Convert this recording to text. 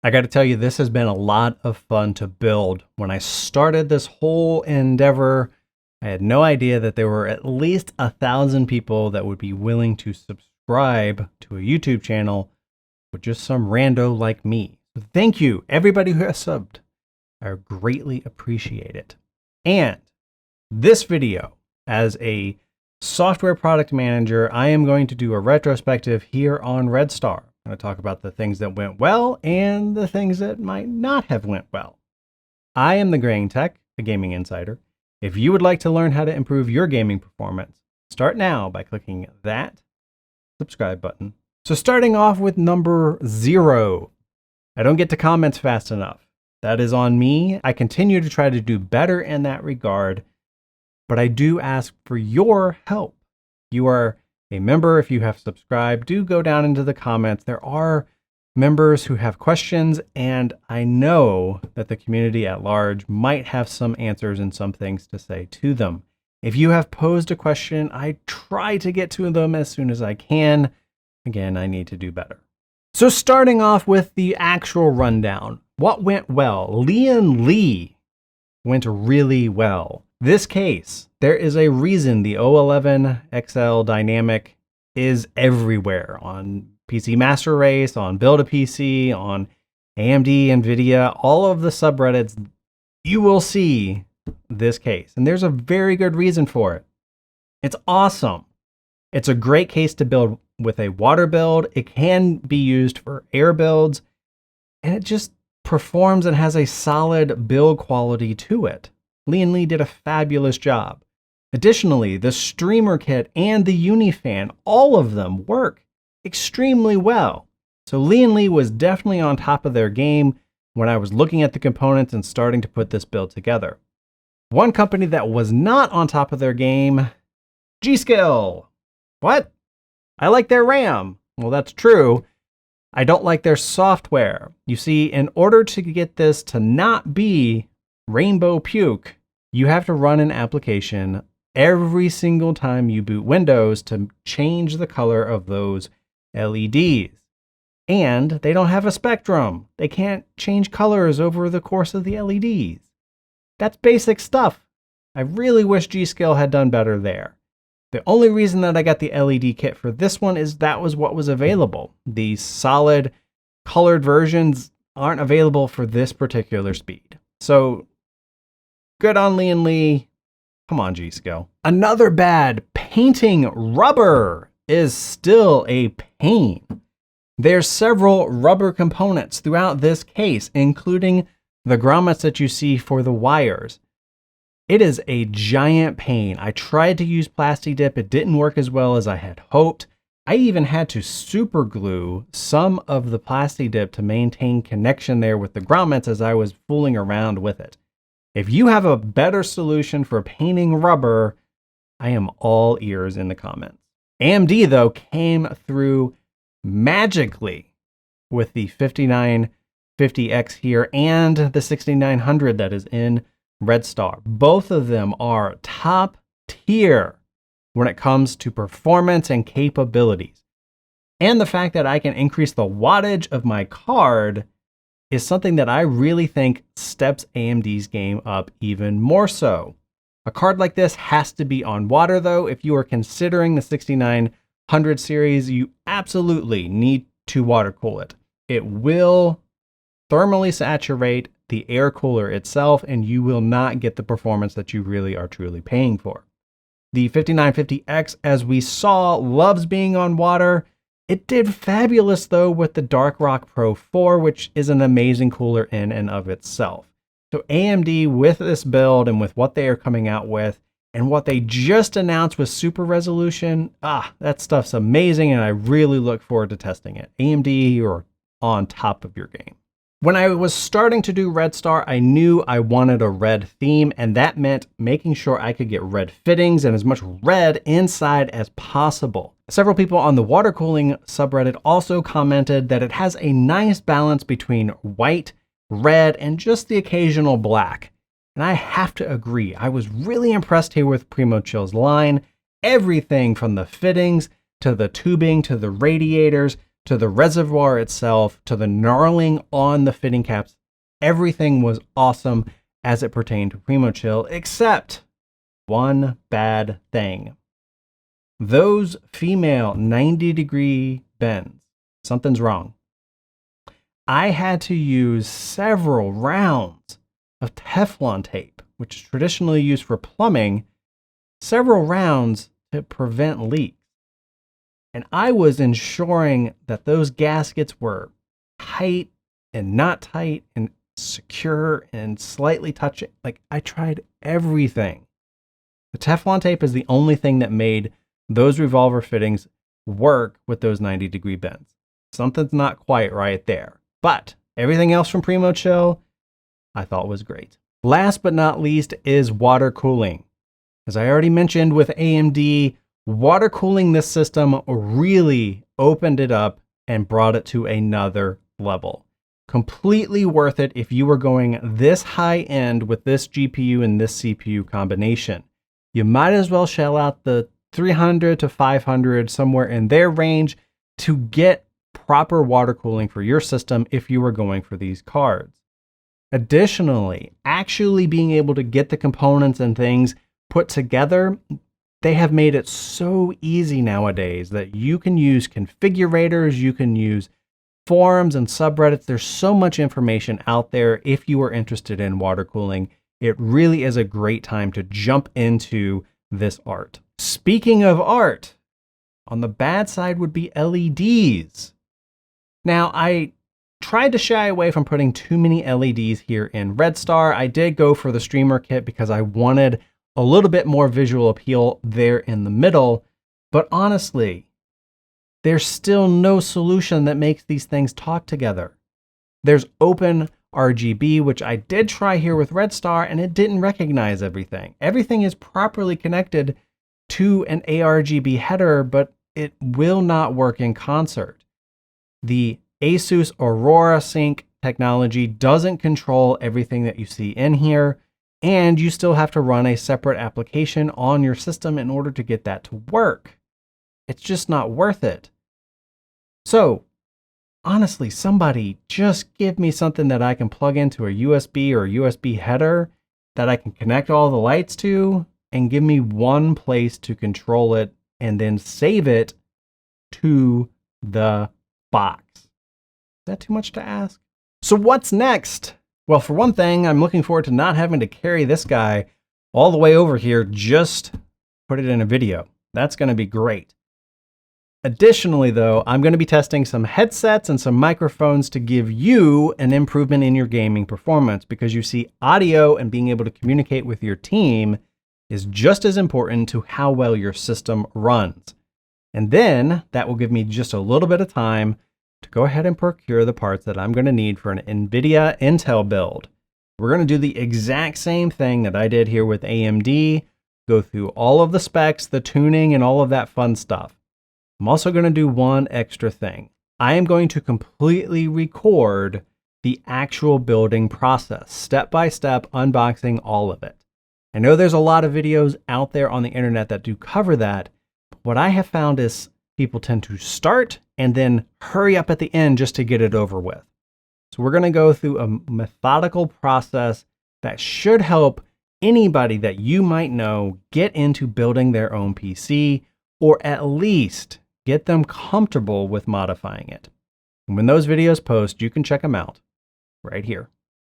I got to tell you, this has been a lot of fun to build. When I started this whole endeavor, I had no idea that there were at least 1,000 people that would be willing to subscribe to a YouTube channel with just some rando like me. So thank you, everybody who has subbed. I greatly appreciate it. And this video, as a software product manager, I am going to do a retrospective here on Red Star. I'm going to talk about the things that went well and the things that might not have went well. I am TheGrayingTech, a gaming insider. If you would like to learn how to improve your gaming performance, start now by clicking that subscribe button. So starting off with number 0, I don't get to comments fast enough. That is on me. I continue to try to do better in that regard, but I do ask for your help. You are a member. If you have subscribed, do go down into the comments. There are members who have questions, and I know that the community at large might have some answers and some things to say to them. If you have posed a question, I try to get to them as soon as I can. Again, I need to do better. So starting off with the actual rundown, what went well? Lian went really well. This case, there is a reason the O11 XL Dynamic is everywhere on PC Master Race, on Build a PC, on AMD, NVIDIA, all of the subreddits, you will see this case. And there's a very good reason for it. It's awesome. It's a great case to build with a water build. It can be used for air builds, and it just performs and has a solid build quality to it. Lian did a fabulous job. Additionally, the streamer kit and the Unifan, all of them work extremely well. So Lian was definitely on top of their game when I was looking at the components and starting to put this build together. One company that was not on top of their game, G.Skill. What? I like their RAM. Well, that's true. I don't like their software. You see, in order to get this to not be Rainbow Puke, you have to run an application every single time you boot Windows to change the color of those LEDs. And they don't have a spectrum. They can't change colors over the course of the LEDs. That's basic stuff. I really wish G.Skill had done better there. The only reason that I got the LED kit for this one is that was what was available. The solid colored versions aren't available for this particular speed. So good on Lian. Come on, G.Skill. Another bad, painting rubber is still a pain. There's several rubber components throughout this case, including the grommets that you see for the wires. It is a giant pain. I tried to use Plasti Dip. It didn't work as well as I had hoped. I even had to super glue some of the Plasti Dip to maintain connection there with the grommets as I was fooling around with it. If you have a better solution for painting rubber, I am all ears in the comments. AMD, though, came through magically with the 5950X here and the 6900 that is in Red Star. Both of them are top tier when it comes to performance and capabilities. And the fact that I can increase the wattage of my card is something that I really think steps AMD's game up even more so. A card like this has to be on water though. If you are considering the 6900 series, you absolutely need to water cool it. It will thermally saturate the air cooler itself, and you will not get the performance that you really are truly paying for. The 5950X, as we saw, loves being on water. It did fabulous though with the Dark Rock Pro 4, which is an amazing cooler in and of itself. So AMD with this build and with what they are coming out with and what they just announced with super resolution, that stuff's amazing, and I really look forward to testing it. AMD, you're on top of your game. When I was starting to do Red Star, I knew I wanted a red theme, and that meant making sure I could get red fittings and as much red inside as possible. Several people on the Watercooling subreddit also commented that it has a nice balance between white, red, and just the occasional black. And I have to agree, I was really impressed here with Primochill's line. Everything from the fittings to the tubing to the radiators to the reservoir itself, to the knurling on the fitting caps. Everything was awesome as it pertained to Primochill, except one bad thing. Those female 90-degree bends, something's wrong. I had to use several rounds of Teflon tape, which is traditionally used for plumbing, several rounds to prevent leaks. And I was ensuring that those gaskets were tight and not tight and secure and slightly touching. Like, I tried everything. The Teflon tape is the only thing that made those Revolver fittings work with those 90-degree bends. Something's not quite right there. But everything else from Primochill, I thought was great. Last but not least is water cooling. As I already mentioned with AMD, water cooling this system really opened it up and brought it to another level. Completely worth it if you were going this high end with this GPU and this CPU combination. You might as well shell out the 300 to 500, somewhere in their range, to get proper water cooling for your system if you were going for these cards. Additionally, actually being able to get the components and things put together, they have made it so easy nowadays that you can use configurators, you can use forums and subreddits. There's so much information out there if you are interested in water cooling. It really is a great time to jump into this art. Speaking of art, on the bad side would be LEDs. Now, I tried to shy away from putting too many LEDs here in Red Star. I did go for the streamer kit because I wanted a little bit more visual appeal there in the middle. But honestly, there's still no solution that makes these things talk together. There's open RGB, which I did try here with Red Star, and it didn't recognize everything. Everything is properly connected to an ARGB header, but it will not work in concert. The Asus Aurora Sync technology doesn't control everything that you see in here, and you still have to run a separate application on your system in order to get that to work. It's just not worth it. So, honestly, somebody just give me something that I can plug into a USB or a USB header that I can connect all the lights to, and give me one place to control it and then save it to the box. Is that too much to ask? So what's next? Well, for one thing, I'm looking forward to not having to carry this guy all the way over here, just put it in a video. That's going to be great. Additionally, though, I'm going to be testing some headsets and some microphones to give you an improvement in your gaming performance, because you see, audio and being able to communicate with your team is just as important to how well your system runs. And then that will give me just a little bit of time to go ahead and procure the parts that I'm going to need for an NVIDIA Intel build. We're going to do the exact same thing that I did here with AMD, go through all of the specs, the tuning, and all of that fun stuff. I'm also going to do one extra thing. I am going to completely record the actual building process, step by step, unboxing all of it. I know there's a lot of videos out there on the internet that do cover that, but what I have found is people tend to start and then hurry up at the end just to get it over with. So we're going to go through a methodical process that should help anybody that you might know get into building their own PC, or at least get them comfortable with modifying it. And when those videos post, you can check them out right here.